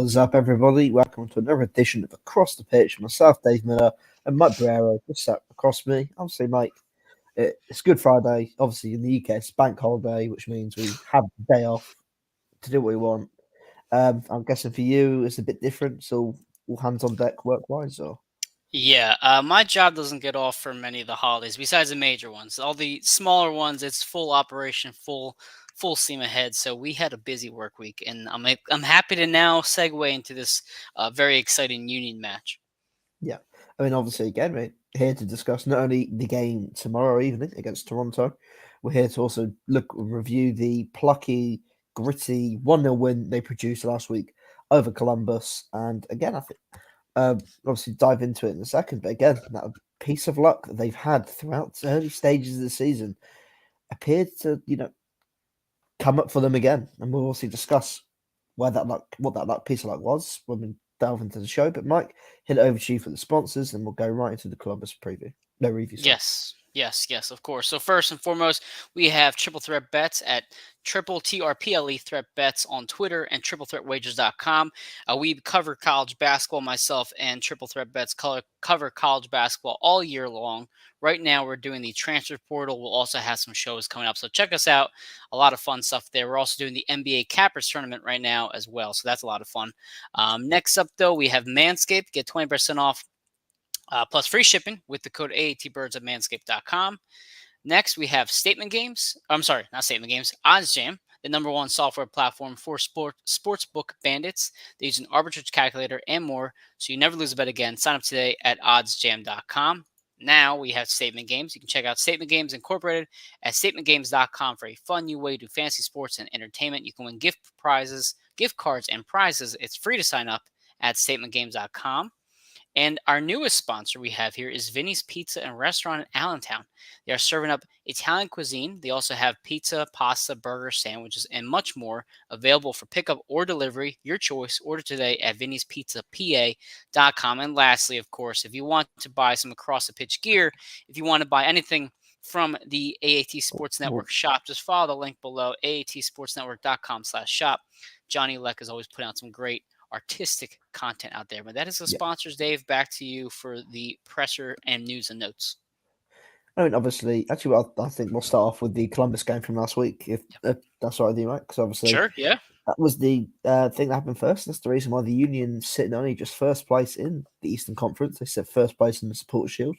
What is up, everybody? Welcome to another edition of Across the Pitch. Myself, Dave Miller, and Mike Barrero just sat across me. Obviously, Mike, it's Good Friday. Obviously, in the UK, it's bank holiday, which means we have the day off to do what we want. I'm guessing for you, it's a bit different. So, all hands on deck work-wise, or Yeah, my job doesn't get off for many of the holidays, besides the major ones. All the smaller ones, it's full operation, full steam ahead. So we had a busy work week, and I'm happy to now segue into this very exciting Union match. yeah. I mean, obviously, again, we're here to discuss not only the game tomorrow evening against Toronto, we're here to also look and review the plucky, gritty 1-0 win they produced last week over Columbus. And again, I think obviously dive into it in a second, but again, that piece of luck that they've had throughout the early stages of the season appeared to, come up for them again. And we'll also discuss what that luck piece of luck was when we delve into the show. But Mike, hit it over to you for the sponsors, and we'll go right into the Columbus preview. No review. Sorry. Yes, of course. So first and foremost, we have Triple Threat Bets at Triple TRPLE Threat Bets on Twitter and TripleThreatWagers.com. We cover college basketball. Myself and Triple Threat Bets cover college basketball all year long. Right now, we're doing the transfer portal. We'll also have some shows coming up, so check us out. A lot of fun stuff there. We're also doing the NBA Cappers tournament right now as well, so that's a lot of fun. Next up, though, we have Manscaped. Get 20% off. Plus free shipping with the code AATBirds at manscaped.com. Next, we have Statement Games. I'm sorry, not Statement Games. OddsJam, the number one software platform for sportsbook bandits. They use an arbitrage calculator and more, so you never lose a bet again. Sign up today at oddsjam.com. Now we have Statement Games. You can check out Statement Games Incorporated at statementgames.com for a fun new way to do fantasy sports and entertainment. You can win gift cards, and prizes. It's free to sign up at statementgames.com. And our newest sponsor we have here is Vinny's Pizza and Restaurant in Allentown. They are serving up Italian cuisine. They also have pizza, pasta, burger, sandwiches, and much more available for pickup or delivery. Your choice. Order today at vinnyspizzapa.com. And lastly, of course, if you want to buy some across the pitch gear, if you want to buy anything from the AAT Sports Network shop, just follow the link below, aatsportsnetwork.com/shop. Johnny Leck has always put out some great artistic content out there. But that is the sponsors. Dave, back to you for the presser and news and notes. I mean, obviously, actually, I think we'll start off with the Columbus game from last week, if that's all right with you, right? Because obviously, sure, yeah, that was the thing that happened first. That's the reason why the Union sitting only just first place in the Eastern Conference. They sit first place in the Supporters Shield.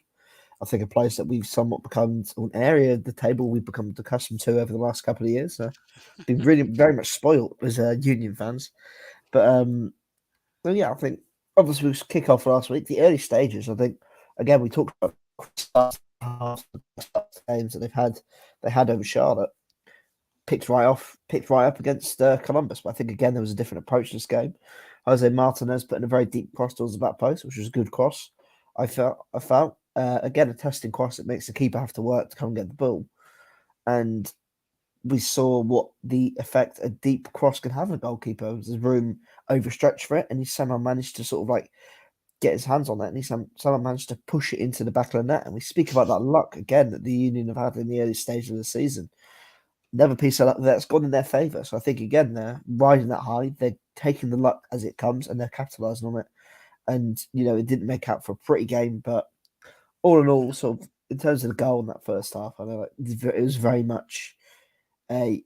I think a place that we've somewhat become an area of the table we've become accustomed to over the last couple of years. So, been really very much spoiled as Union fans. But well, yeah, I think obviously we kick off last week. The early stages, I think, again, we talked about games that they had over Charlotte, picked right up against Columbus. But I think again there was a different approach to this game. Jose Martinez putting a very deep cross towards the back post, which was a good cross. I felt again a testing cross that makes the keeper have to work to come and get the ball, and we saw what the effect a deep cross can have on a goalkeeper. There's room overstretched for it, and he somehow managed to sort of like get his hands on that, and he somehow managed to push it into the back of the net. And we speak about that luck again that the Union have had in the early stage of the season. Another piece of luck that's gone in their favour. So I think again they're riding that high. They're taking the luck as it comes, and they're capitalising on it. And it didn't make out for a pretty game, but all in all, sort of in terms of the goal in that first half, I know it was very much a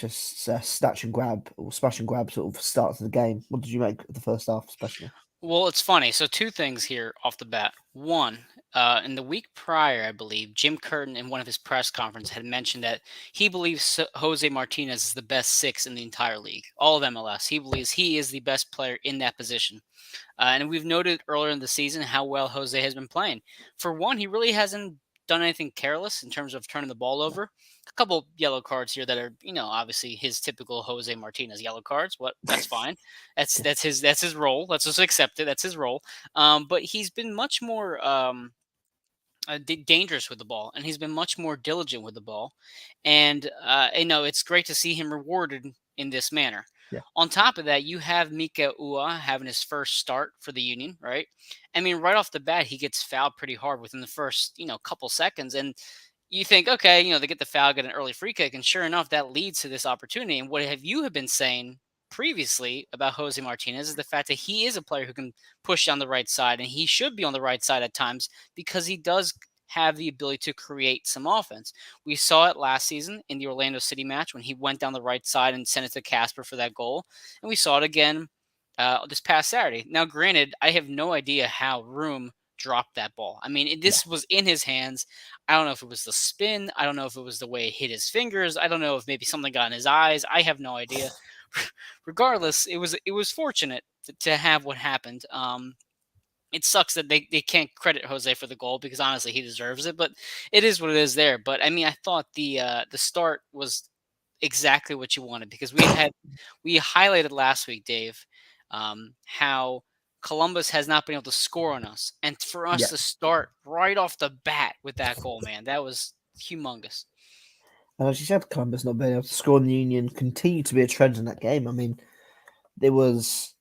snatch and grab or smash and grab sort of start to the game. What did you make of the first half, especially? Well, it's funny. So two things here off the bat. One, in the week prior, I believe, Jim Curtin in one of his press conferences had mentioned that he believes Jose Martinez is the best six in the entire league, all of MLS. He believes he is the best player in that position. And we've noted earlier in the season how well Jose has been playing. For one, he really hasn't done anything careless in terms of turning the ball over. A couple yellow cards here that are, obviously his typical Jose Martinez yellow cards. That's fine. That's his role. Let's just accept it. That's his role. But he's been much more dangerous with the ball, and he's been much more diligent with the ball. And it's great to see him rewarded in this manner. Yeah. On top of that, you have Mika Ua having his first start for the Union, right? I mean, right off the bat, he gets fouled pretty hard within the first, couple seconds. And you think, okay, they get the foul, get an early free kick. And sure enough, that leads to this opportunity. And what have you been saying previously about Jose Martinez is the fact that he is a player who can push down the right side, and he should be on the right side at times because he does have the ability to create some offense. We saw it last season in the Orlando City match when he went down the right side and sent it to Casper for that goal, and we saw it again this past Saturday. Now, granted, I have no idea how Room dropped that ball. I mean, Yeah. this was in his hands. I don't know if it was the spin. I don't know if it was the way it hit his fingers. I don't know if maybe something got in his eyes. I have no idea. Regardless, it was fortunate to have what happened. It sucks that they can't credit Jose for the goal because honestly he deserves it, but it is what it is there. But I mean, I thought the start was exactly what you wanted because we highlighted last week, Dave, how Columbus has not been able to score on us, and for us Yeah. to start right off the bat with that goal, man, that was humongous. And as you said, Columbus not being able to score in the Union continued to be a trend in that game. I mean, there was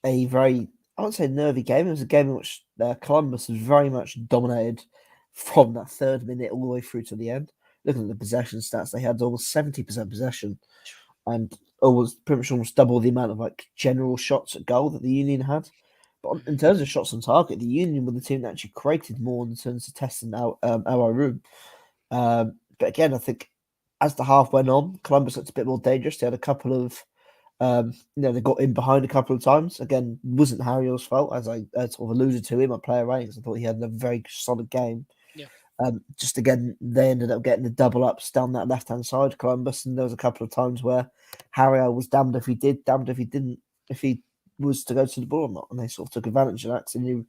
a very, I wouldn't say nervy game. It was a game in which Columbus was very much dominated from that 3rd minute all the way through to the end. Looking at the possession stats, they had almost 70% possession and pretty much almost double the amount of like general shots at goal that the Union had. But in terms of shots on target, the Union were the team that actually created more in terms of testing out our room. But again, I think as the half went on, Columbus looked a bit more dangerous. They had a couple of they got in behind a couple of times. Again, wasn't Harry's fault, as I sort of alluded to in my player ratings. I thought he had a very solid game. Yeah. Just again, they ended up getting the double ups down that left hand side, Columbus, and there was a couple of times where Harry was damned if he did, damned if he didn't, if he was to go to the ball or not, and they sort of took advantage of that. So they knew,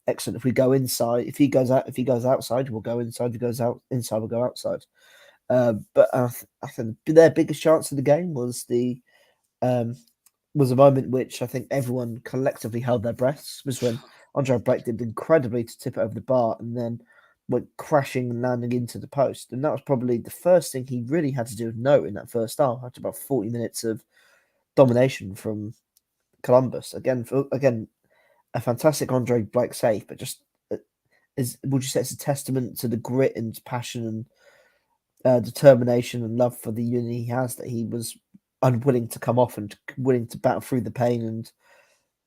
excellent. If we go inside, if he goes outside, we'll go inside. If he goes out inside, we'll go outside. But I think their biggest chance of the game was was a moment which I think everyone collectively held their breaths. Was when Andre Blake did incredibly to tip it over the bar and then went crashing and landing into the post. And that was probably the first thing he really had to do with note in that first half. After about 40 minutes of domination from Columbus. Again, a fantastic Andre Blake save, but just would you say it's a testament to the grit and passion and determination and love for the union he has that he was unwilling to come off and willing to battle through the pain and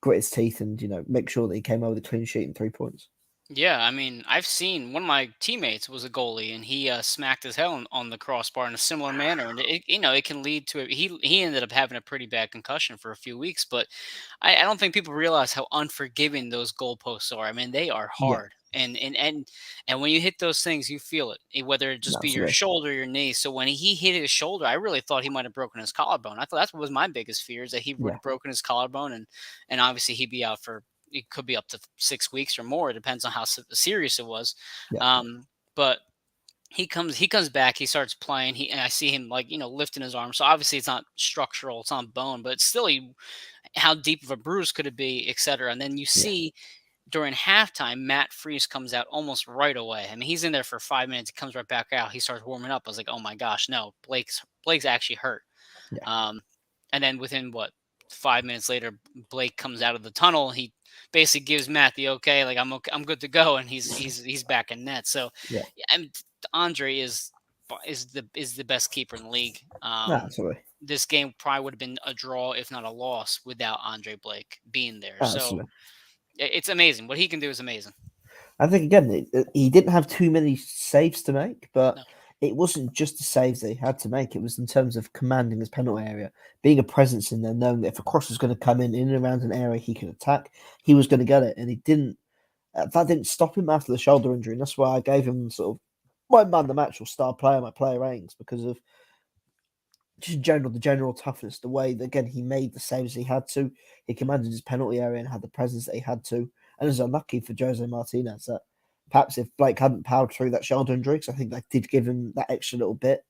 grit his teeth and make sure that he came over the clean sheet and 3 points. Yeah, I mean, I've seen one of my teammates was a goalie, and he smacked his head on the crossbar in a similar manner, and it can lead to it. He ended up having a pretty bad concussion for a few weeks, but I don't think people realize how unforgiving those goalposts are. I mean, they are Yeah, hard, and when you hit those things, you feel it, whether it just be your absolutely. shoulder, or your knee. So when he hit his shoulder, I really thought he might have broken his collarbone. I thought that was my biggest fear is that he would Yeah, have broken his collarbone, and obviously he'd be out for it could be up to 6 weeks or more. It depends on how serious it was. yeah, But he comes back. He starts playing. And I see him lifting his arm. So obviously it's not structural. It's not bone, but it's still how deep of a bruise could it be, etc. And then you yeah, see during halftime, Matt Freese comes out almost right away. I mean, he's in there for 5 minutes. He comes right back out. He starts warming up. I was like, oh my gosh, no, Blake's actually hurt. yeah, Um, and then within 5 minutes later, Blake comes out of the tunnel. He basically gives Matt the okay, like I'm okay, I'm good to go, and he's back in net. So, yeah. and Andre is the best keeper in the league. No, absolutely, This game probably would have been a draw, if not a loss, without Andre Blake being there. So absolutely. it's amazing. What he can do is amazing. I think again, he didn't have too many saves to make, but No. it wasn't just the saves that he had to make. It was in terms of commanding his penalty area, being a presence in there, knowing that if a cross was going to come in and around an area he could attack, he was going to get it, and he didn't. That didn't stop him after the shoulder injury, and that's why I gave him sort of my man of the match or star player, my player ratings, because of just in general, the general toughness, the way that again he made the saves he had to, he commanded his penalty area and had the presence that he had to, and it was unlucky for Jose Martinez that perhaps if Blake hadn't powered through that shoulder injury, because I think that did give him that extra little bit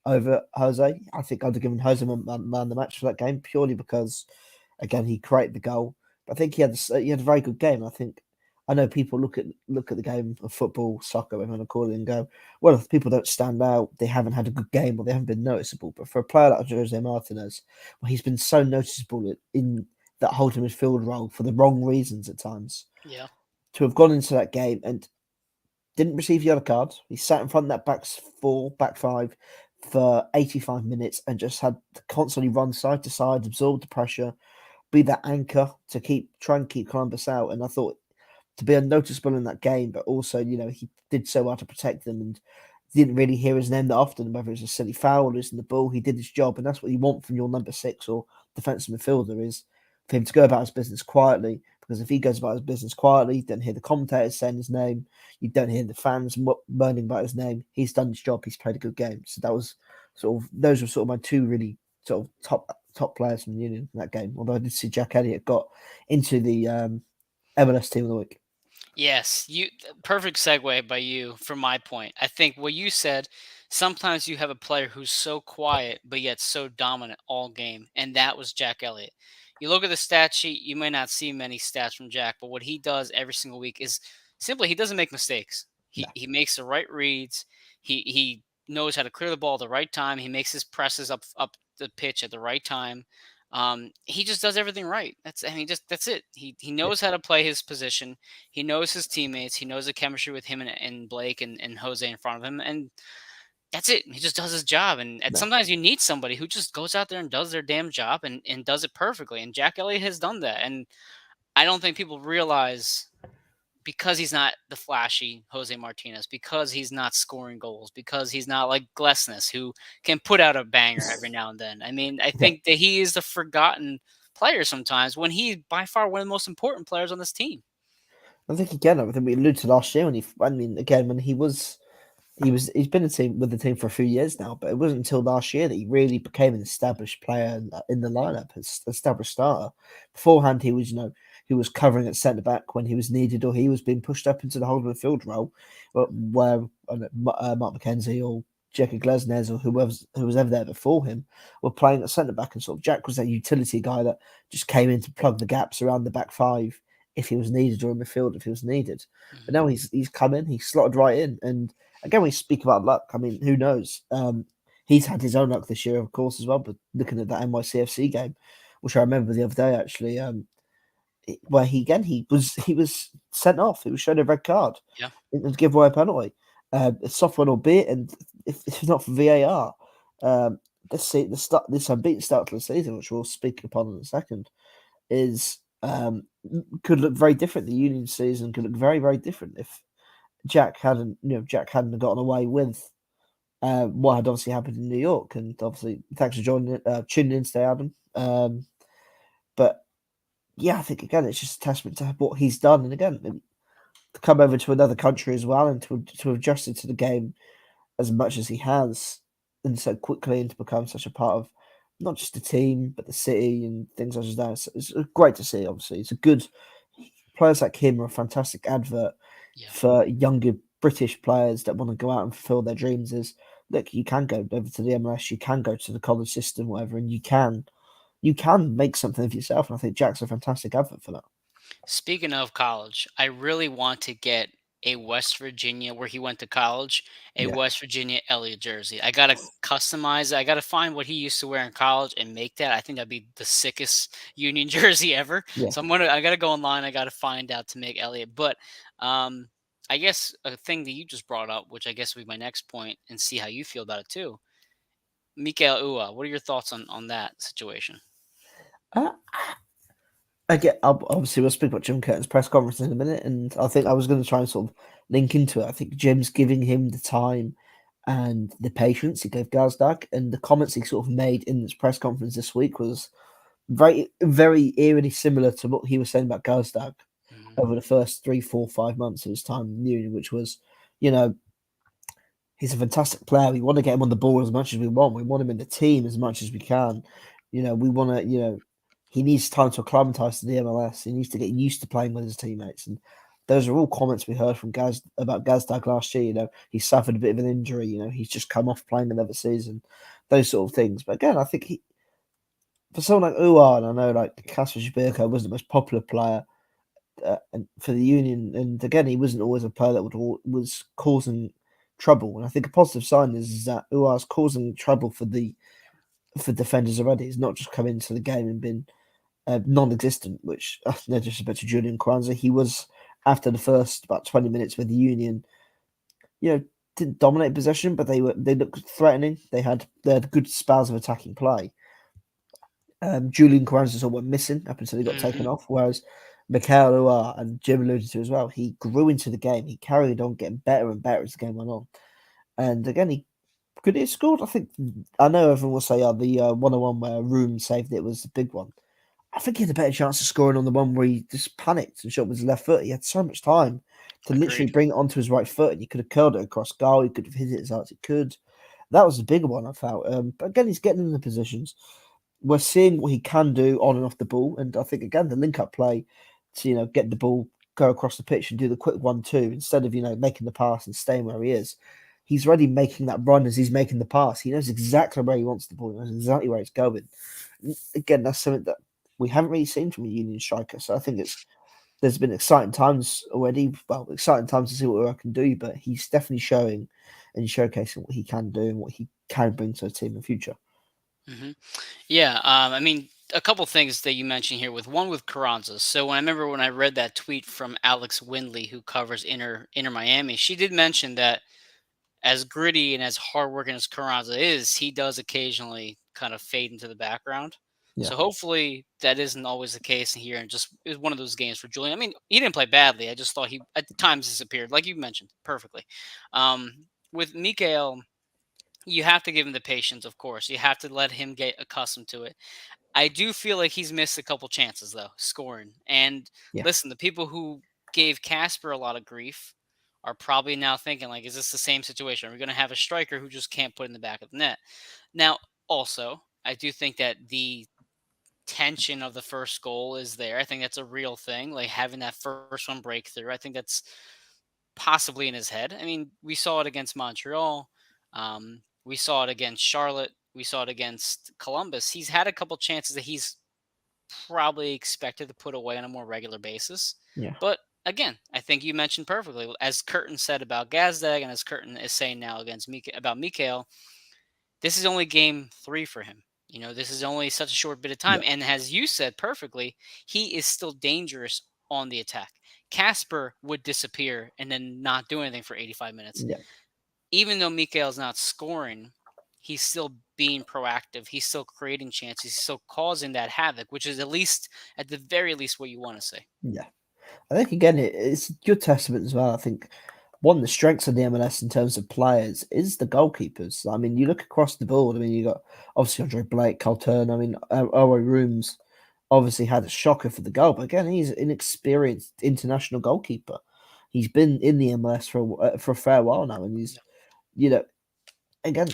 over Jose. I think I'd have given Jose man the match for that game purely because again he created the goal. But I think he had a very good game. I know people look at the game of football, soccer, whatever you want to call it, and go, well, if people don't stand out, they haven't had a good game or they haven't been noticeable. But for a player like Jose Martinez, well, he's been so noticeable in that holding midfield role for the wrong reasons at times. Yeah. To have gone into that game and didn't receive the other card. He sat in front of that back five for 85 minutes and just had to constantly run side to side, absorb the pressure, be that anchor to try and keep Columbus out. And I thought to be unnoticeable in that game, but also, he did so well to protect them and didn't really hear his name that often, whether it's a silly foul or losing the ball. He did his job, and that's what you want from your number 6 or defensive midfielder, is for him to go about his business quietly. Because if he goes about his business quietly, you don't hear the commentators saying his name, you don't hear the fans moaning about his name. He's done his job. He's played a good game. So those were sort of my two really sort of top players from the Union in that game. Although I did see Jack Elliott got into the MLS team of the week. Yes, perfect segue by you from my point. I think what you said, sometimes you have a player who's so quiet but yet so dominant all game, and that was Jack Elliott. You look at the stat sheet, you may not see many stats from Jack, but what he does every single week is simply he doesn't make mistakes. No. He makes the right reads. He knows how to clear the ball at the right time. He makes his presses up the pitch at the right time. He just does everything right. That's it. He Yeah. knows how to play his position. He knows his teammates. He knows the chemistry with him and Blake and Jose in front of him. And that's it. He just does his job. And No. sometimes you need somebody who just goes out there and does their damn job and does it perfectly. And Jack Elliott has done that. And I don't think people realize, because he's not the flashy Jose Martinez, because he's not scoring goals, because he's not like Glesnes, who can put out a banger every now and then. I mean, I think that he is the forgotten player sometimes when he's by far one of the most important players on this team. I think again, I think we alluded to last year when he's been with the team for a few years now, but it wasn't until last year that he really became an established player in the lineup, an established starter. Beforehand, he was covering at centre back when he was needed, or he was being pushed up into the holding midfield role, where Mark McKenzie or Jacob Glesnes or who was ever there before him were playing at centre back, and sort of Jack was that utility guy that just came in to plug the gaps around the back five if he was needed, or in midfield if he was needed. But now he's come in, he's slotted right in, and again, we speak about luck. I mean, who knows? He's had his own luck this year, of course, as well. But looking at that NYCFC game, which I remember the other day, actually, where he was sent off. He was shown a red card. Yeah. And give away a penalty. A soft one, albeit, and if it's not for VAR, this unbeaten start to the season, which we'll speak upon in a second, is could look very different. The Union season could look very, very different if Jack hadn't gotten away with what had obviously happened in New York. And obviously, thanks for tuning in today, Adam. But yeah, I think again, it's just a testament to what he's done, and again, to come over to another country as well, and to adjust to the game as much as he has, and so quickly, and to become such a part of not just the team but the city and things such as that. It's great to see. Obviously, it's a good players like him are a fantastic advert for younger British players that want to go out and fulfill their dreams. Is look, you can go over to the MLS, you can go to the college system, whatever, and you can make something of yourself. And I think Jack's a fantastic advert for that. Speaking of college, I really want to get a West Virginia, where he went to college, a Yeah. West Virginia Elliott jersey. I gotta customize it. I gotta find what he used to wear in college and make that. I think that'd be the sickest Union jersey ever. Yeah. So I gotta go online. I gotta find out to make Elliott. But I guess a thing that you just brought up, which I guess will be my next point, and see how you feel about it too. Mikael Ua, what are your thoughts on that situation? Again, obviously, we'll speak about Jim Curtin's press conference in a minute, and I think I was going to try and sort of link into it. I think Jim's giving him the time and the patience he gave Gazdag, and the comments he sort of made in this press conference this week was very, very eerily similar to what he was saying about Gazdag over the first 3, 4, 5 months of his time in the Union, which was, he's a fantastic player. We want to get him on the ball as much as we want. We want him in the team as much as we can. We want to, he needs time to acclimatise to the MLS. He needs to get used to playing with his teammates. And those are all comments we heard from about Gazdag last year. He suffered a bit of an injury. He's just come off playing another season. Those sort of things. But again, I think for someone like Uar, and I know like Kasper Zbirko wasn't the most popular player for the Union, and again, he wasn't always a player that was causing trouble. And I think a positive sign is that Uar's causing trouble for defenders already. He's not just come into the game and been non-existent, which no disrespect to Julian Kwanzaa, he was after the first about 20 minutes with the Union. didn't dominate possession, but they looked threatening. They had good spells of attacking play. Julian Carranza went missing up until he got taken off, whereas Mikel Luar and Jim alluded to as well, he grew into the game. He carried on getting better and better as the game went on. And again, he could he have scored? I know everyone will say, the 101 where Room saved it was the big one. I think he had a better chance of scoring on the one where he just panicked and shot with his left foot. He had so much time to literally bring it onto his right foot, and he could have curled it across goal. He could have hit it as hard as he could. That was the bigger one, I felt. But again, he's getting in the positions. We're seeing what he can do on and off the ball, and I think again the link-up play to get the ball, go across the pitch, and do the quick 1-2 instead of making the pass and staying where he is. He's already making that run as he's making the pass. He knows exactly where he wants the ball. He knows exactly where it's going. Again, that's something that we haven't really seen from a Union striker. So I think there's been exciting times already. Well, exciting times to see what I can do, but he's definitely showing and showcasing what he can do and what he can bring to a team in the future. Yeah, I mean, a couple things that you mentioned here with Carranza. So when I read that tweet from Alex Windley, who covers Inter Miami, she did mention that as gritty and as hardworking as Carranza is, he does occasionally kind of fade into the background. Yeah. So hopefully that isn't always the case here, and just it was one of those games for Julian. I mean, he didn't play badly. I just thought he at times disappeared, like you mentioned perfectly. With Mikael, you have to give him the patience, of course. You have to let him get accustomed to it. I do feel like he's missed a couple chances though, scoring. And listen, the people who gave Casper a lot of grief are probably now thinking like, is this the same situation? Are we going to have a striker who just can't put in the back of the net? Now, also, I do think that the tension of the first goal is there. I think that's a real thing, like having that first one breakthrough. I think that's possibly in his head. I mean, we saw it against Montreal. We saw it against Charlotte. We saw it against Columbus. He's had a couple chances that he's probably expected to put away on a more regular basis. Yeah. But again, I think you mentioned perfectly, as Curtin said about Gazdag, and as Curtin is saying now about Mikael, this is only game 3 for him. This is only such a short bit of time. And as you said perfectly, he is still dangerous on the attack. Casper would disappear and then not do anything for 85 minutes. Yeah. Even though Mikael's not scoring, he's still being proactive. He's still creating chances. He's still causing that havoc, which is at the very least, what you want to see. Yeah. I think, again, it's a good testament as well. I think one of the strengths of the MLS in terms of players is the goalkeepers. I mean, you look across the board. I mean, you got obviously Andre Blake, Carl Turner. I mean, Elroy Rooms obviously had a shocker for the goal, but again, he's an inexperienced international goalkeeper. He's been in the MLS for a fair while now, and he's, again,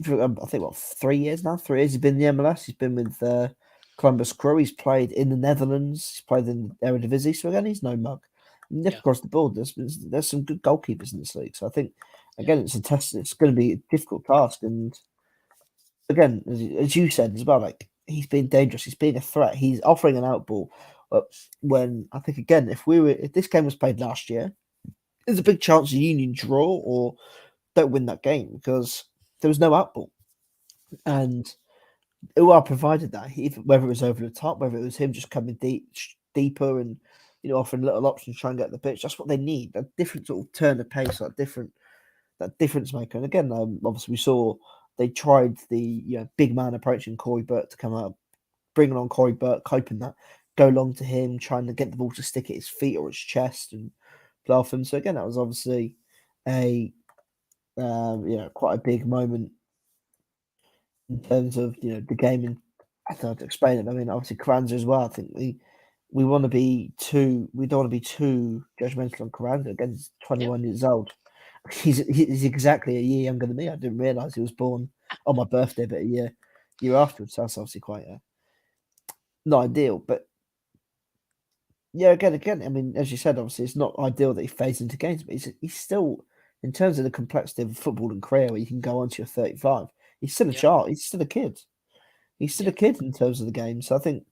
I think 3 years now. 3 years he's been in the MLS. He's been with Columbus Crew. He's played in the Netherlands. He's played in the Eredivisie. So again, he's no mug. Across the board, there's some good goalkeepers in this league. So I think again, it's a test. It's going to be a difficult task. And again, as you said as well, like he's being dangerous. He's being a threat. He's offering an outball. When I think again, if this game was played last year, there's a big chance the Union draw or don't win that game because there was no outball. And Uar provided that, whether it was over the top, whether it was him just coming deeper and offering little options to try and get the pitch. That's what they need. A different sort of turn of pace, that difference maker. And again, obviously we saw they tried the big man approach in Corey Burt to come out, bringing on Corey Burt, hoping that go long to him, trying to get the ball to stick at his feet or his chest and play off him. So again, that was obviously a quite a big moment in terms of the game, and I don't know how to explain it. I mean, obviously Carranza as well. I think we don't want to be too judgmental on Carranza. Again, he's 21 years old. He's exactly a year younger than me. I didn't realize he was born on my birthday, but a year afterwards. So that's obviously quite not ideal. But yeah, again, I mean, as you said, obviously it's not ideal that he fades into games, but he's still, in terms of the complexity of football and career, where you can go on to your 35. He's still a child. He's still a kid. He's still a kid in terms of the game. So I think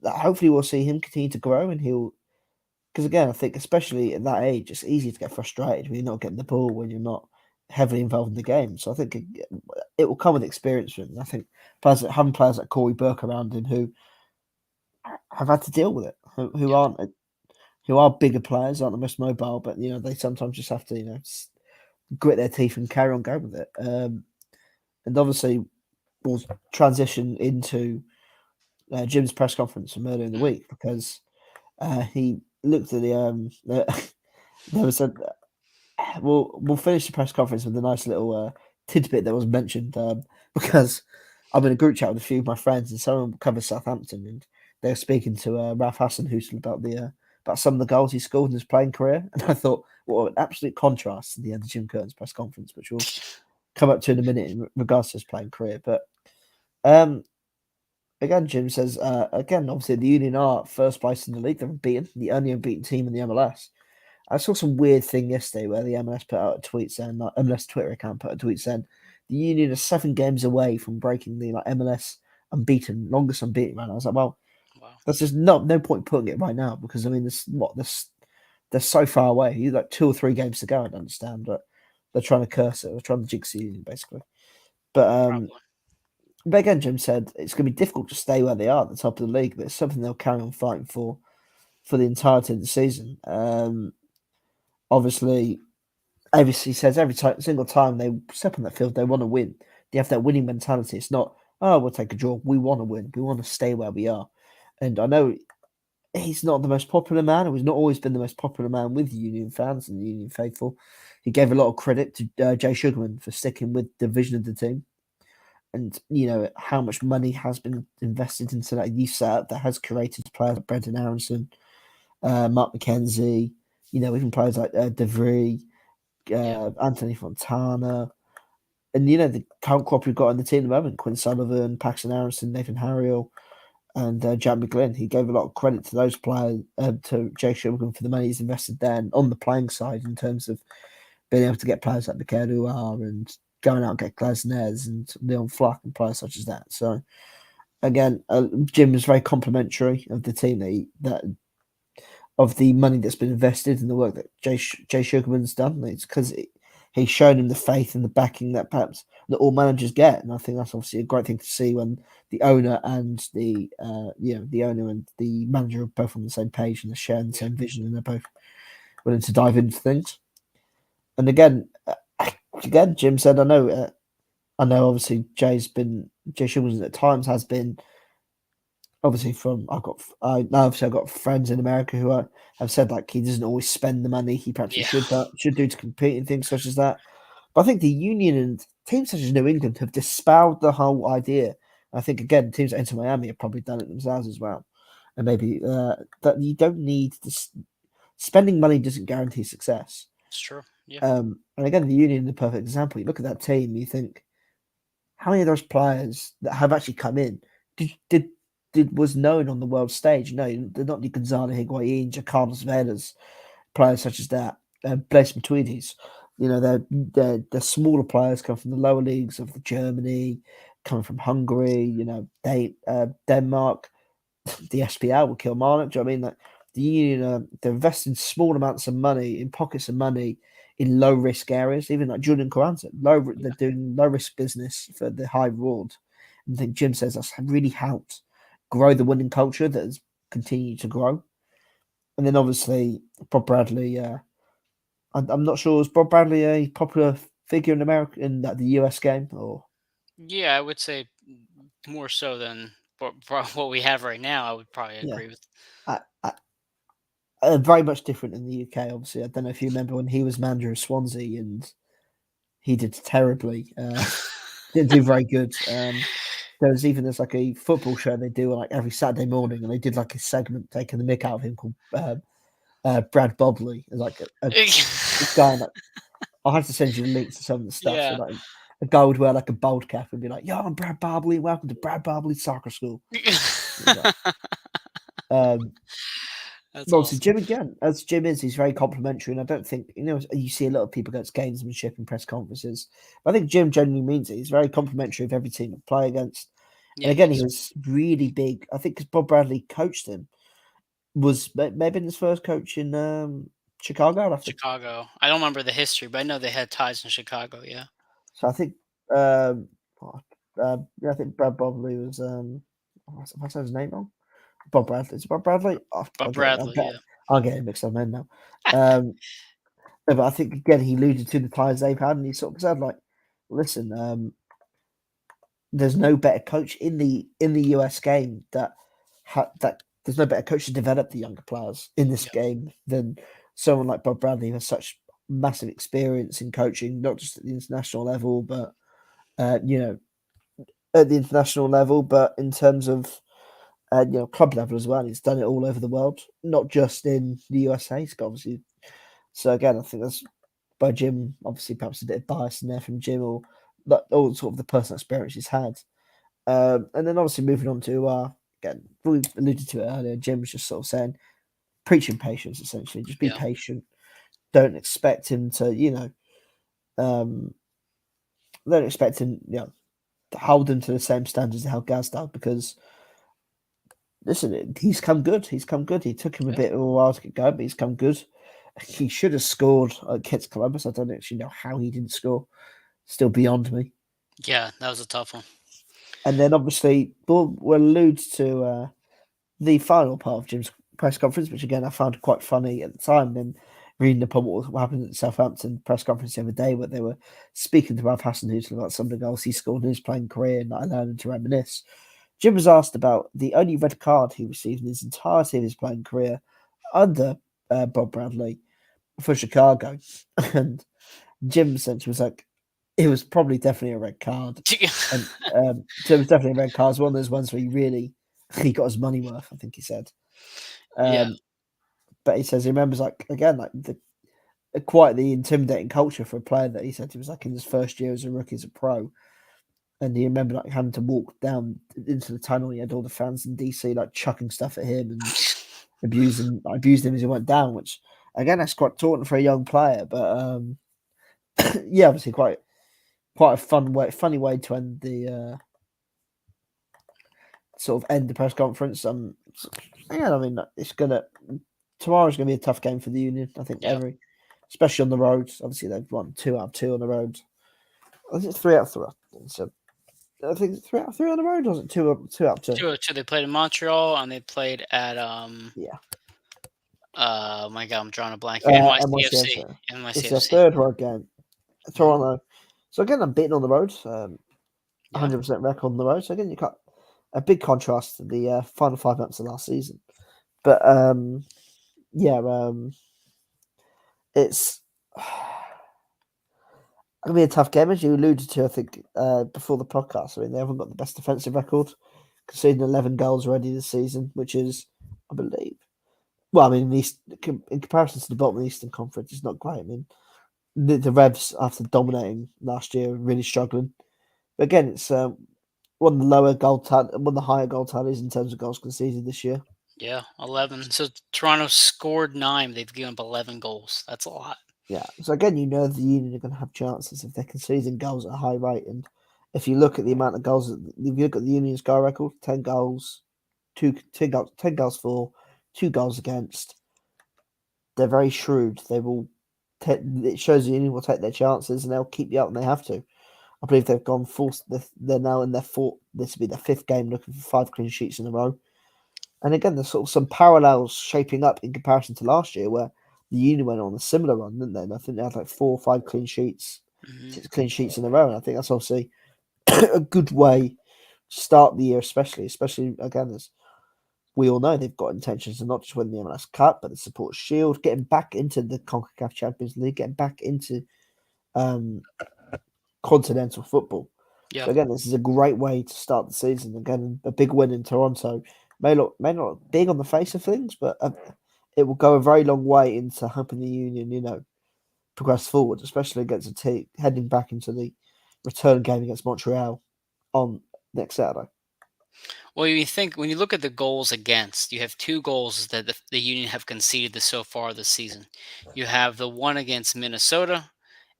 that hopefully we'll see him continue to grow, and because again, I think especially at that age, it's easy to get frustrated when you're not getting the ball, when you're not heavily involved in the game. So I think it will come with experience for him. And I think having players like Corey Burke around him who have had to deal with it, who are bigger players, aren't the most mobile, but they sometimes just have to grit their teeth and carry on going with it. And obviously, we'll transition into Jim's press conference from earlier in the week because he looked at there was a we'll finish the press conference with a nice little tidbit that was mentioned because I'm in a group chat with a few of my friends and someone covers Southampton and they were speaking to Ralph Hasenhüttl about some of the goals he scored in his playing career, and I thought, what an absolute contrast to the end of Jim Curtin's press conference, which we'll come up to in a minute in regards to his playing career. But again, Jim says again, obviously the Union are first place in the league; they're unbeaten, the only unbeaten team in the MLS. I saw some weird thing yesterday where the MLS put out a tweet saying, like, MLS Twitter account put a tweet saying the Union are 7 games away from breaking the MLS longest unbeaten run. I was like, well, Wow. there's just no point putting it right now because I mean, they're so far away. You like 2 or 3 games to go. I don't understand, but they're trying to curse it. They're trying to jinx the Union basically. But again, Jim said it's going to be difficult to stay where they are at the top of the league, but it's something they'll carry on fighting for the entirety of the season. Obviously, he says every single time they step on that field, they want to win. They have that winning mentality. It's not, oh, we'll take a draw. We want to win. We want to stay where we are. And I know he's not the most popular man, or he's not always been the most popular man with Union fans and Union faithful. He gave a lot of credit to Jay Sugarman for sticking with the vision of the team. And, how much money has been invested into that youth setup that has created players like Brendan Aronson, Mark McKenzie, even players like DeVry, Anthony Fontana, and the current crop we've got in the team at the moment: Quinn Sullivan, Paxton Aronson, Nathan Harriel, and Jack McGlynn. He gave a lot of credit to those players, to Jay Sugarman for the money he's invested there and on the playing side in terms of being able to get players like Mikael Uar and going out and get Glasnez and Leon Flack and players such as that. So again, Jim was very complimentary of the team that of the money that's been invested in the work that Jay Sugarman's done. It's because he's shown him the faith and the backing that perhaps that all managers get, and I think that's obviously a great thing to see when the owner and the owner and the manager are both on the same page and they're sharing the same vision and they're both willing to dive into things. And again, Jim said, I know. Obviously, Jay Sugarman at times has been. Obviously, I've got friends in America who have said like he doesn't always spend the money he perhaps he should do to compete in things such as that. But I think the Union and teams such as New England have dispelled the whole idea. I think again, teams like Inter Miami have probably done it themselves as well, and maybe that you don't need this. Spending money doesn't guarantee success. It's true. Yeah. And again, the Union is the perfect example. You look at that team, you think, how many of those players that have actually come in was known on the world stage? No, they're not the Gonzalo Higuain, Carlos Velas, players such as that, Blaise Matuidi's. They're smaller players come from the lower leagues of Germany, coming from Hungary. Denmark, the SPL will kill Marnock. Do you know what I mean? Like the Union, they're investing small amounts of money in pockets of money in low risk areas. Even like Julian Carranza, they're doing low risk business for the high reward. And I think Jim says that's really helped grow the winning culture that has continued to grow. And then obviously Bob Bradley. I'm not sure, is Bob Bradley a popular figure in America in the US game or? Yeah, I would say more so than what we have right now. I would probably agree with. Very much different in the UK. Obviously, I don't know if you remember when he was manager of Swansea and he did terribly. Didn't do very good. There's like a football show they do like every Saturday morning, and they did like a segment taking the mick out of him called Brad Bobley. Like a guy that I'll have to send you the links to some of the stuff. Yeah. So like a guy would wear like a bold cap and be like, "Yo, I'm Brad Bobley. Welcome to Brad Bobley Soccer School." That's Obviously, awesome. Jim again, as Jim is, he's very complimentary, and I don't think you see a lot of people go to gamesmanship and press conferences. But I think Jim genuinely means it. He's very complimentary of every team to play against. Yeah, And again, he was really big. I think because Bob Bradley coached him, was maybe his first coach in Chicago. Chicago. I don't remember the history, but I know they had ties in Chicago. Yeah. So I think, I think Brad Bobley was. Have I said his name wrong? Bob Bradley. Is it Bob Bradley? But Bradley. Yeah. I'll get him mixed up now. But I think again he alluded to the ties they've had, and he sort of said like, "Listen, there's no better coach in the US game that there's no better coach to develop the younger players in this Yeah. game than someone like Bob Bradley who has such massive experience in coaching, not just at the international level, but you know, at the international level, but in terms of club level as well. He's done it all over the world, not just in the USA. He's got obviously. So again, I think that's by Jim. Obviously, perhaps a bit of bias in there from Jim, or all sort of the personal experience he's had. And then obviously moving on to again, we alluded to it earlier. Jim was just sort of saying, preaching patience essentially. Just be Yeah. patient. Don't expect him to, um, don't expect him, to hold him to the same standards as how Gaz did because listen, he's come good. He's come good. He took him a Yeah. bit of a while to get going, but he's come good. He should have scored against Columbus. I don't actually know how he didn't score. Still beyond me. Yeah, that was a tough one. And then obviously we'll allude to the final part of Jim's press conference, which again I found quite funny at the time. Then reading upon what happened at the Southampton press conference the other day, where they were speaking to Ralph Hasenhüttl about some of the goals he scored in his playing career, and allowing him to reminisce. Jim was asked about the only red card he received in his entirety of his playing career under Bob Bradley for Chicago, and Jim essentially was like, "It was probably definitely a red card." And so it was definitely a red card. It's one of those ones where he got his money worth, I think he said. Yeah. But he says he remembers like again like the quite the intimidating culture for a player that he said he was like in his first year as a rookie as a pro, and he remembered like having to walk down into the tunnel. He had all the fans in DC like chucking stuff at him and abused him as he went down. Which again that's quite taunting for a young player, but yeah, obviously quite a funny way to end the sort of end the press conference. Yeah, I mean tomorrow's gonna be a tough game for the Union. I think Yeah. especially on the road. Obviously they've won 2 out of 2 on the road. I think it's 3 out of 3. So I think it's 3 out of 3 on the road. Or was it 2 out of 2? So they played in Montreal and they played at Yeah, my God, I'm drawing a blank. NYCFC. NYCFC. It's their NYCFC. third road game. Hmm. Toronto. So again, I'm beaten on the road. Yeah. 100% record on the road. So again, you got a big contrast to the final 5 months of last season. But yeah, it's gonna be a tough game, as you alluded to. I think before the podcast. I mean, they haven't got the best defensive record, conceding 11 goals already this season, which is, I believe, well, I mean, in comparison to the bottom of the Eastern Conference, it's not great. I mean, the Revs, after dominating last year, are really struggling. But again, it's one of the higher goal tallies in terms of goals conceded this year. Yeah. 11. So Toronto scored 9. They've given up 11 goals. That's a lot. Yeah. So again, the Union are going to have chances if they're conceding goals at a high rate. And if you look at the amount of goals, if you look at the Union's goal record, 10 goals, 10 goals for, 2 goals against. They're very shrewd. They will. It shows the Union will take their chances and they'll keep you up when they have to. I believe they've gone full. They're now in their fourth. This will be their 5th game, looking for 5 clean sheets in a row. And again, there's sort of some parallels shaping up in comparison to last year, where the Union went on a similar run, didn't they? And I think they had like 4 or 5 clean sheets, Hmm. 6 clean sheets in a row. And I think that's obviously a good way to start the year, especially again, as we all know, they've got intentions to not just win the MLS Cup, but the Support Shield, getting back into the CONCACAF Champions League, getting back into um, continental football. Yeah. So again, this is a great way to start the season. Again, a big win in Toronto may not look big on the face of things, but it will go a very long way into helping the Union, progress forward, especially against a team heading back into the return game against Montreal on next Saturday. Well, when you look at the goals against, you have 2 goals that the Union have conceded so far this season. You have the one against Minnesota,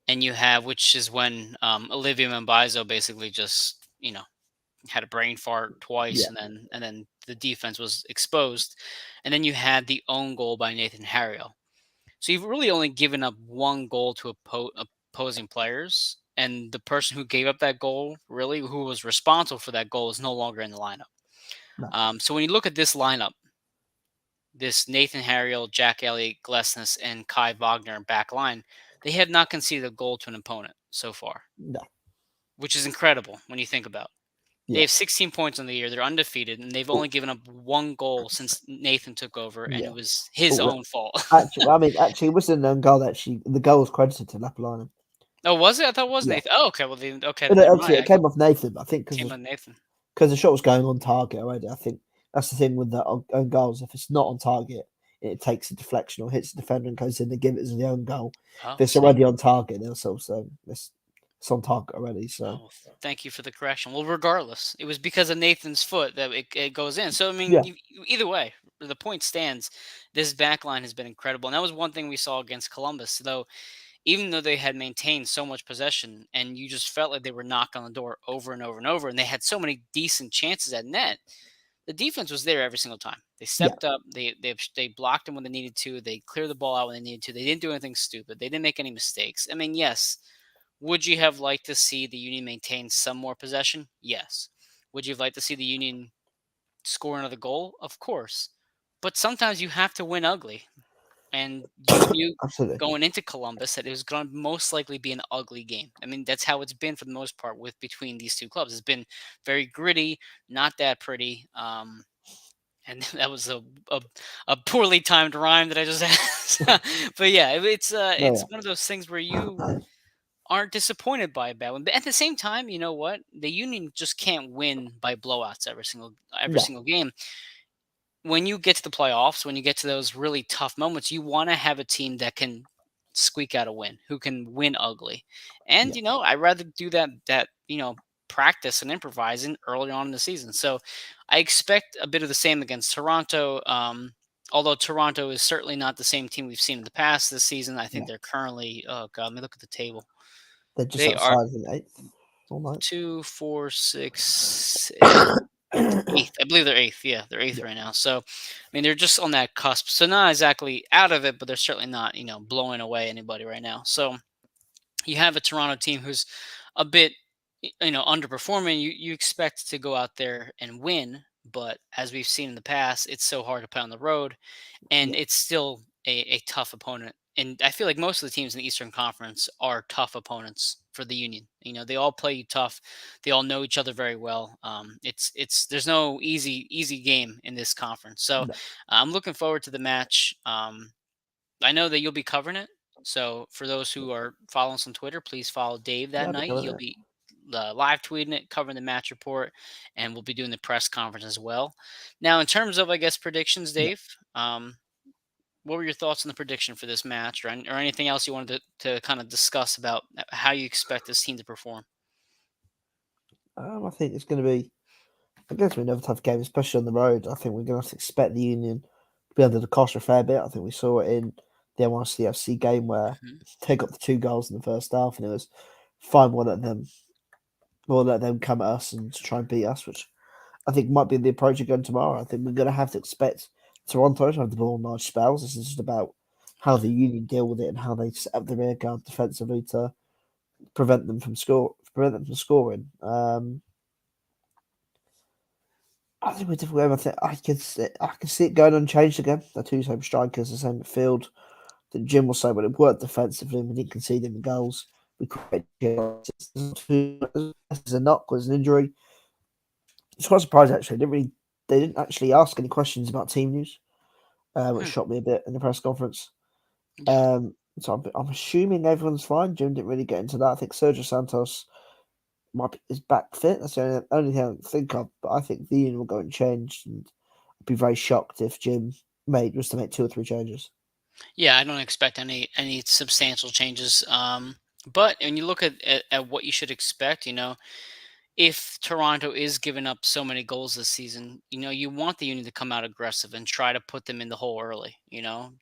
and you have which is when Olivia Mbaizo basically just had a brain fart twice, Yeah, and then the defense was exposed, and then you had the own goal by Nathan Harriel. So you've really only given up 1 goal to opposing players, and the person who gave up that goal, really, who was responsible for that goal, is no longer in the lineup. no, So when you look at this lineup, this Nathan Harriel, Jack Elliott, Glesnes, and Kai Wagner back line, they have not conceded a goal to an opponent so far, No. which is incredible when you think about. They Yeah. have 16 points on the year. They're undefeated, and they've only given up one goal since Nathan took over, and Yeah. it was his Oh, own fault. actually, it wasn't an own goal. Actually, the goal was credited to Lapalina. Oh, was it? I thought it was Yeah. Nathan. Oh, okay. Well, then, okay, But then never obviously, mind. it I came off Nathan. I think came on Nathan. because the shot was going on target already. I think that's the thing with the own goals. If it's not on target, it takes a deflection or hits the defender and goes in. They give it as the own goal. Oh, If it's see. already on target, they'll sort of say it's on target already. So Oh, thank you for the correction. Well, regardless, it was because of Nathan's foot that it goes in. So, I mean, yeah, either way, the point stands. This back line has been incredible. And that was one thing we saw against Columbus, though, even though they had maintained so much possession and you just felt like they were knocking on the door over and over and over, and they had so many decent chances at net, the defense was there every single time. They yeah, stepped up. They blocked them when they needed to. They cleared the ball out when they needed to. They didn't do anything stupid. They didn't make any mistakes. I mean, yes, would you have liked to see the Union maintain some more possession? Yes. Would you have liked to see the Union score another goal? Of course. But sometimes you have to win ugly. And you knew absolutely. going into Columbus that it was going to most likely be an ugly game. I mean, that's how it's been for the most part with between these two clubs. It's been very gritty, not that pretty. And that was a poorly timed rhyme that I just had. But yeah, No, it's yeah, one of those things where you aren't disappointed by a bad one. But at the same time, you know what? The Union just can't win by blowouts every no, single game. When you get to the playoffs, when you get to those really tough moments, you want to have a team that can squeak out a win, who can win ugly. And yeah, I'd rather do that practice and improvising early on in the season. So I expect a bit of the same against Toronto. Although Toronto is certainly not the same team we've seen in the past this season. I think yeah. they're currently, oh god, let me look at the table. They're just They are outside the eighth or ninth. 2, 4, 6, eighth. I believe they're eighth. Yeah, they're eighth Yeah, right now. So, I mean, they're just on that cusp. So not exactly out of it, but they're certainly not, blowing away anybody right now. So you have a Toronto team who's a bit, underperforming. You expect to go out there and win, but as we've seen in the past, it's so hard to play on the road, and yeah, it's still a tough opponent. And I feel like most of the teams in the Eastern Conference are tough opponents for the Union. They all play you tough. They all know each other very well. It's there's no easy game in this conference. So no, I'm looking forward to the match. I know that you'll be covering it. So for those who are following us on Twitter, please follow Dave yeah. that I'll be night. covering He'll it. be live tweeting it, covering the match report, and we'll be doing the press conference as well. Now, in terms of, I guess, predictions, Yeah. Dave, what were your thoughts on the prediction for this match, or anything else you wanted to kind of discuss about how you expect this team to perform? I think it's going to be. I guess we another tough game, especially on the road. I think we're going to have to expect the Union to be under the cosh a fair bit. I think we saw it in the NYCFC game where Mhm. they got the 2 goals in the first half, and it was fine. We'll let them come at us and try and beat us, which I think might be the approach again tomorrow. I think we're going to have to expect Toronto to have the ball in large spells. This is just about how the Union deal with it and how they set up the rear guard defensively to prevent them from scoring. I think we're difficult game. I can see it going unchanged again. The two same strikers, the same midfield. That Jim will say when it worked defensively, we didn't concede any goals. We created as a knock was an injury. It's quite surprised actually. They didn't actually ask any questions about team news, which Hmm. shocked me a bit in the press conference. Yeah. So I'm assuming everyone's fine. Jim didn't really get into that. I think Sergio Santos is back fit. That's the only thing I can think of. But I think the Union will go and change, and I'd be very shocked if Jim was to make 2 or 3 changes. Yeah, I don't expect any substantial changes. But when you look at what you should expect, if Toronto is giving up so many goals this season, you want the Union to come out aggressive and try to put them in the hole early.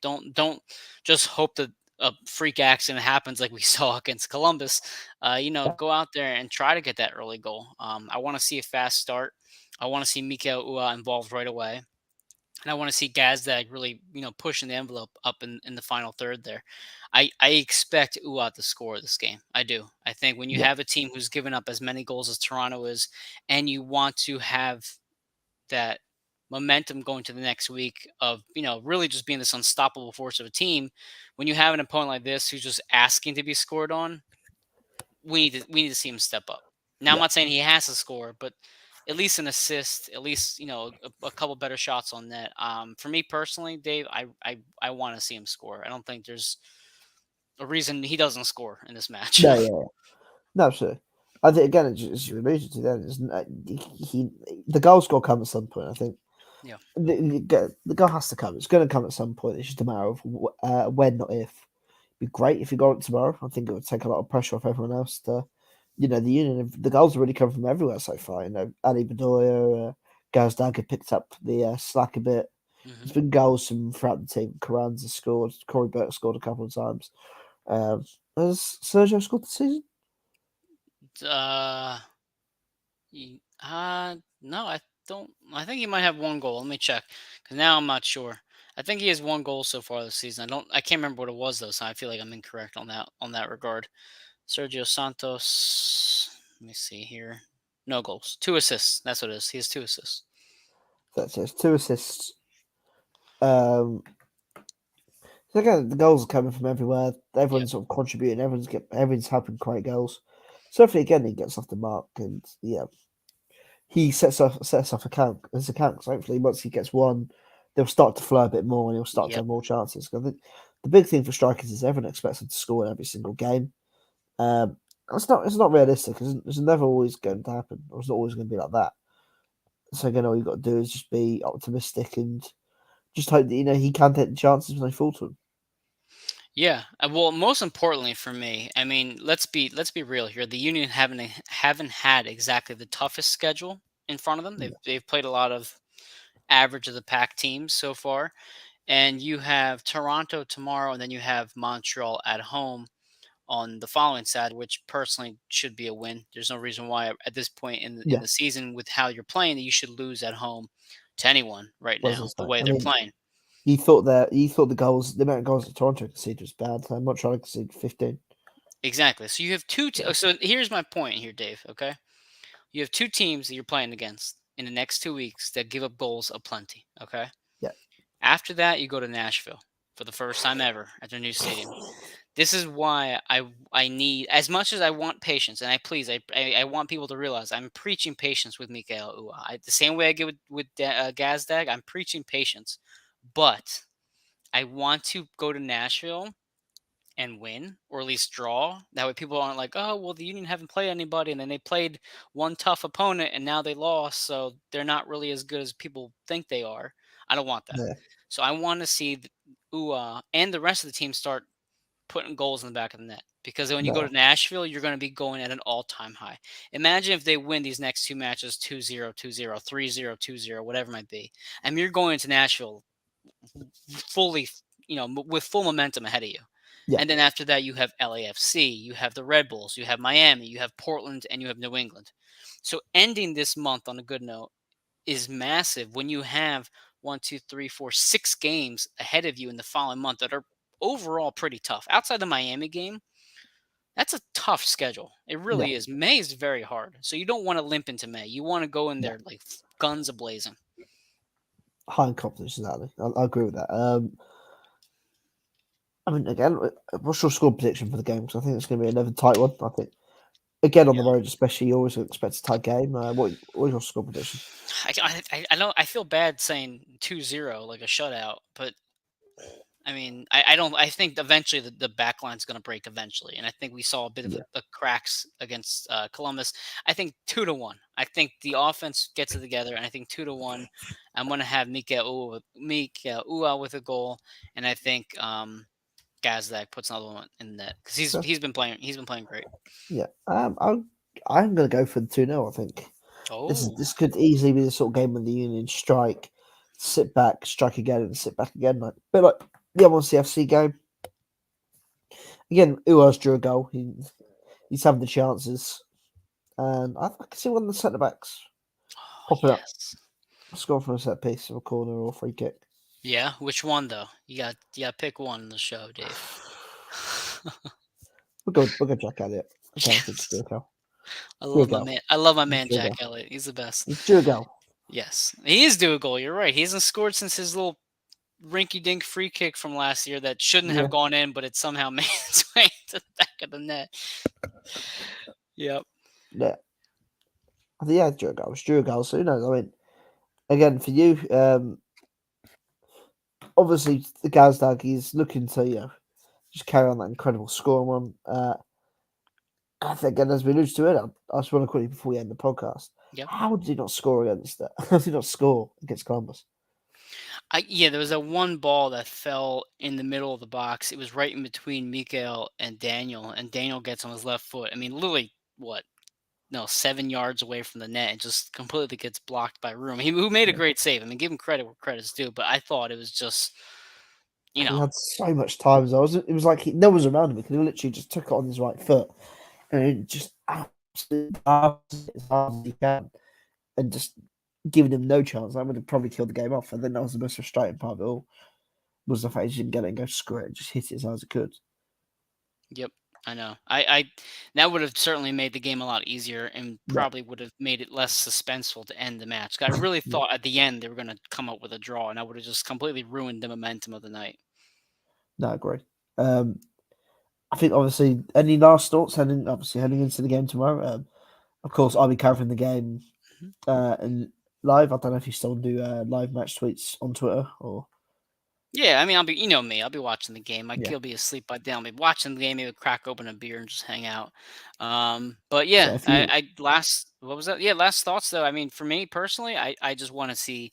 Don't just hope that a freak accident happens like we saw against Columbus. Yeah, Go out there and try to get that early goal. I want to see a fast start. I want to see Mikael Ua involved right away. And I want to see Gazdag really, pushing the envelope up in the final third there. I expect Uat to score this game. I do. I think when you yeah, have a team who's given up as many goals as Toronto is, and you want to have that momentum going to the next week of, really just being this unstoppable force of a team. When you have an opponent like this who's just asking to be scored on, we need to see him step up. Now I'm Yeah, not saying he has to score, but at least an assist, at least a couple better shots on net. For me personally, Dave, I want to see him score. I don't think there's a reason he doesn't score in this match. no, yeah, no, absolutely. I think again, as you alluded to, then the goal's got to come at some point. I think Yeah. the goal has to come. It's going to come at some point. It's just a matter of when, not if. It'd be great if you got it tomorrow. I think it would take a lot of pressure off everyone else. The Union, the goals have really come from everywhere so far. Ali Bedoya, Gazdag had picked up the slack a bit. hmm There's been goals from throughout the team. Karan's has scored. Corey Burke scored a couple of times. Has Sergio scored this season? Uh, no, I don't. I think he might have one goal. Let me check, because now I'm not sure. I think he has one goal so far this season. I can't remember what it was though, so I feel like I'm incorrect on that regard. Sergio Santos. Let me see here. No goals, 2 assists. That's what it is. He has 2 assists. That's it. 2 assists. Um, so again, the goals are coming from everywhere. Yep. Everyone's sort of contributing. Everyone's helping create goals. So hopefully, again, he gets off the mark, and yeah, he sets off his account. So hopefully, once he gets one, they'll start to flow a bit more, and he'll start to Yep. have more chances. 'Cause I think the big thing for strikers is everyone expects them to score in every single game. It's not realistic. It's never always going to happen, or it's not always going to be like that. So again, all you've got to do is just be optimistic and just hope that he can take the chances when they fall to him. Yeah. Well, most importantly for me, I mean, let's be real here. The Union haven't had exactly the toughest schedule in front of them. They've Yeah, they've played a lot of average of the pack teams so far, and you have Toronto tomorrow, and then you have Montreal at home on the following Saturday, which personally should be a win. There's no reason why at this point in yeah. the season with how you're playing that you should lose at home to anyone right What was now. I The say? way I they're mean, playing. you thought the amount of goals that Toronto conceded was bad. Montreal conceded 15. Exactly. So you have Yeah, so here's my point here, Dave. Okay, you have two teams that you're playing against in the next 2 weeks that give up goals aplenty. Okay. yeah, After that, you go to Nashville for the first time ever at their new stadium. This is why I need, as much as I want patience, and I want people to realize I'm preaching patience with Mikael Ua. The same way I get with Gazdag, I'm preaching patience, but I want to go to Nashville and win, or at least draw. That way, people aren't like, oh, well, the Union haven't played anybody, and then they played one tough opponent, and now they lost, so they're not really as good as people think they are. I don't want that. yeah, So I want to see Ua and the rest of the team start putting goals in the back of the net. Because when you go no, to Nashville, you're going to be going at an all-time high. Imagine if they win these next two matches 2-0, 2-0, 3-0, 2-0, whatever it might be. I mean, you're going into Nashville fully, with full momentum ahead of you. yeah, And then after that, you have LAFC, you have the Red Bulls, you have Miami, you have Portland, and you have New England. So ending this month on a good note is massive when you have 1, 2, 3, 4, 6 games ahead of you in the following month that are overall pretty tough. Outside the Miami game, that's a tough schedule. It yeah, really is. May is very hard. So you don't want to limp into May. You want to go in yeah. there like guns ablazing. High in confidence, exactly. I agree with that. I mean, again, what's your score prediction for the game? Because I think it's going to be another tight one. I think again on the Yeah. road, especially, you always expect a tight game. What is your score prediction? I know I feel bad saying 2-0 like a shutout, but I mean, I don't. I think eventually the back line's going to break eventually, and I think we saw a bit of Yeah, a cracks against Columbus. I think 2-1. I think the offense gets it together, and I think 2-1. I'm going to have Mika Ua with a goal, and I think Gazdag puts another one in the net because he's so he's been playing he's been playing great. yeah. I'm going to go for the 2-0. I think Oh this could easily be the sort of game when the Union strike, sit back, strike again, and sit back again, like a bit like the other CFC game. Again, Uaz drew a goal. He's having the chances, and I can see one of the centre backs popping up, yes, scoring from a set piece, or a corner, or a free kick. yeah. Which one though? You got to pick one in the show, Dave. We'll go Jack Elliott. Okay, I think it's Yes. due a goal. I Due a love my goal. man. I love my He's man due a Jack goal. Elliott. He's the best. He's due a goal. Yes, he is due a goal. You're right. He hasn't scored since his little rinky-dink free kick from last year that shouldn't Yeah, have gone in, but it somehow made its way to the back of the net. Yep. yeah. I think yeah, Drew goals. So who knows? I mean, again for you, obviously the Gazdag is looking to just carry on that incredible score run. I think again as we alluded to it, I just want to quickly before we end the podcast. Yep. How did he not score against that? How did he not score against Columbus? Yeah, there was a one ball that fell in the middle of the box. It was right in between Mikael and Daniel gets on his left foot. I mean, literally, what? No, 7 yards away from the net and just completely gets blocked by Room. Who made a Yeah. great save. I mean, give him credit where credit's due, but I thought it was just, you He know, had so much time. So it was like no one was around him because he literally just took it on his right foot and he just absolutely as hard as he can and just giving him no chance. That would have probably killed the game off. And then that was the most frustrating part of it all was the fact he didn't get it and go screw it, just hit it as hard as it could. yep. I know. I that would have certainly made the game a lot easier and Yeah, probably would have made it less suspenseful to end the match. I really yeah, thought at the end they were going to come up with a draw, and I would have just completely ruined the momentum of the night. no, I agree. Um, I think obviously any last thoughts heading into the game tomorrow. Of course, I'll be covering the game Mhm. and live. I don't know if you still do live match tweets on Twitter or Yeah, I mean, I'll be, you know me, I'll be watching the game. My kid yeah. will be asleep by then. I'll be watching the game, maybe crack open a beer and just hang out. But So yeah, if you what was that? Yeah, last thoughts though. I mean, for me personally, I just want to see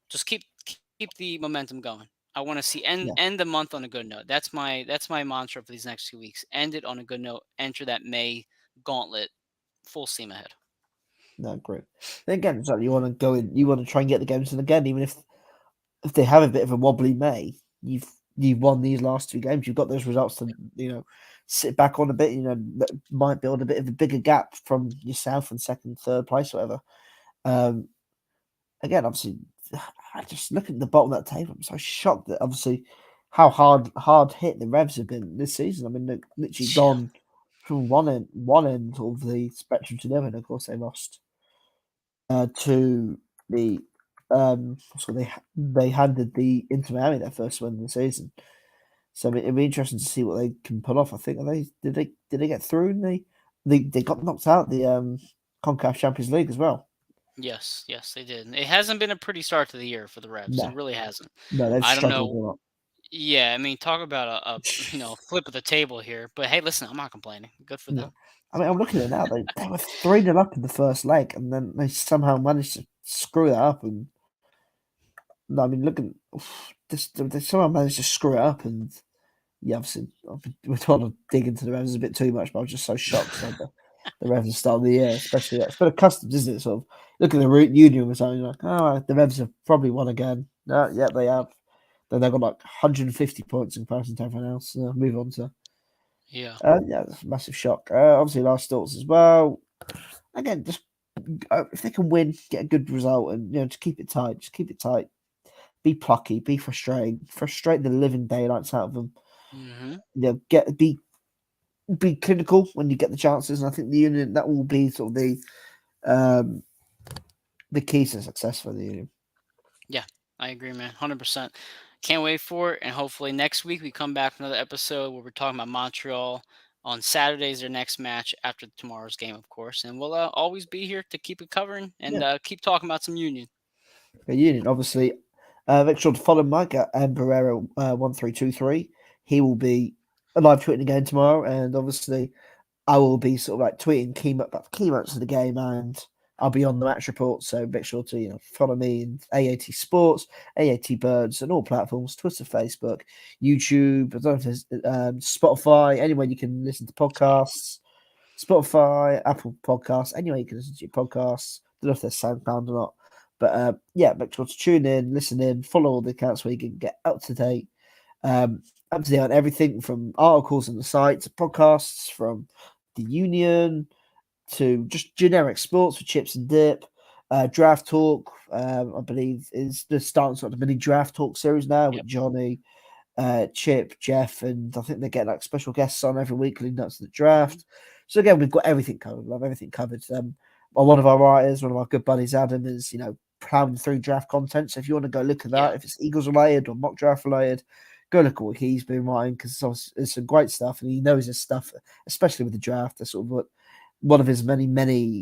just keep the momentum going. I want to see yeah, end the month on a good note. That's my mantra for these next 2 weeks. End it on a good note. Enter that May gauntlet full steam ahead. no, great. Then again, so you want to go in, you want to try and get the games in again, even if they have a bit of a wobbly May, you've won these last two games. You've got those results to sit back on a bit. That might build a bit of a bigger gap from yourself and second, third place, whatever. Um, Again, obviously, I just look at the bottom of that table. I'm so shocked that obviously how hard hit the Revs have been this season. I mean, they've literally Yeah. gone from one end of the spectrum to the other. And of course, they lost to the so they handed the Inter Miami their first win of the season. So I mean, it'd be interesting to see what they can pull off. I think did they get through and they got knocked out the CONCACAF Champions League as well. Yes, they did. It hasn't been a pretty start to the year for the Revs. It No, really hasn't. no, they've I don't struggled a know. lot. Yeah, I mean, talk about a flip of the table here. But hey, listen, I'm not complaining. Good for No. them. I mean, I'm looking at it now. They were 3-0 up in the first leg, and then they somehow managed to screw that up. And no, I mean, looking, this, they somehow managed to screw it up. And yeah, obviously, we're trying to dig into the Revs a bit too much, but I was just so shocked by the Revs at the start of the year, especially. It's been accustomed, isn't it? Sort of look at the root union or something like, oh, the Revs have probably won again. No, yeah, they have. Then they've got like 150 points in comparison to everyone else. Move on to Yeah. yeah, that's a massive shock. Obviously, last thoughts as well. Again, just if they can win, get a good result, and just keep it tight. Just keep it tight. Be plucky. Be frustrating. Frustrate the living daylights out of them. Hmm. Get be clinical when you get the chances, and I think the union that will be sort of um, the key to success for the union. Yeah, I agree, man. 100%. Can't wait for it. And hopefully next week we come back with another episode where we're talking about Montreal. On Saturday's their next match after tomorrow's game, of course. And we'll always be here to keep it covering and Yeah, keep talking about some Union. the union obviously. Make sure to follow Mike at Barrera 1323. He will be live tweeting again tomorrow, and obviously I will be sort of like tweeting key moments of the game, and I'll be on the match report. So make sure to follow me in AAT Sports, AAT Birds, and all platforms: Twitter, Facebook, YouTube. I don't know if there's Spotify. Anywhere you can listen to podcasts, Spotify, Apple Podcasts. Anywhere you can listen to your podcasts. Don't know if there's SoundCloud or not, but yeah, make sure to tune in, listen in, follow all the accounts where you can get um, up to date on everything from articles on the site to podcasts from the union to just generic sports for chips and dip. Draft talk, I believe, is the starting sort of mini draft talk series now Yep. with Johnny, Chip, Jeff, and I think they get like special guests on every week leading up to the Hmm. draft. So again, we've got everything covered. We have everything covered. One of our writers, one of our good buddies, Adam, is plowing through draft content. So if you want to go look at that, Yeah. if it's Eagles related or mock draft related, go look at what he's been writing because it's some great stuff, and he knows his stuff, especially with the draft. That's sort of one of his many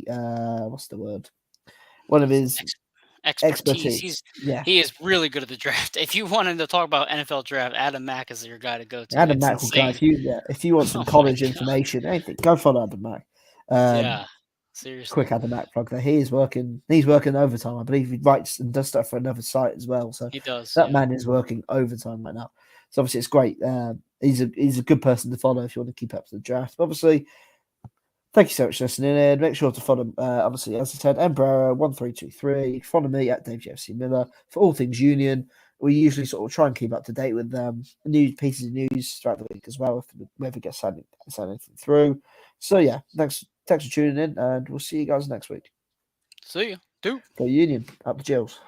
what's the word? One of his Expertise. Yeah, He is really good at the draft. If you wanted to talk about NFL draft, Adam Mack is your guy to go to. Adam It's Mack will go. insane. If you want some Oh my college god. information, anything, go follow Adam Mack. Yeah. Seriously. Quick Adam Mack plug there. He's working overtime. I believe he writes and does stuff for another site as well. So He does. that Yeah. man is working overtime right now. So obviously it's great. He's a good person to follow if you want to keep up to the draft. But obviously, thank you so much for listening in. Make sure to follow, obviously, as I said, Emperor1323. Follow me at Dave JFC Miller for all things Union. We usually sort of try and keep up to date with news pieces of news throughout the week as well, if we ever get sent anything through. So yeah, thanks for tuning in, and we'll see you guys next week. See you. Dude. Go Union, up the Gills.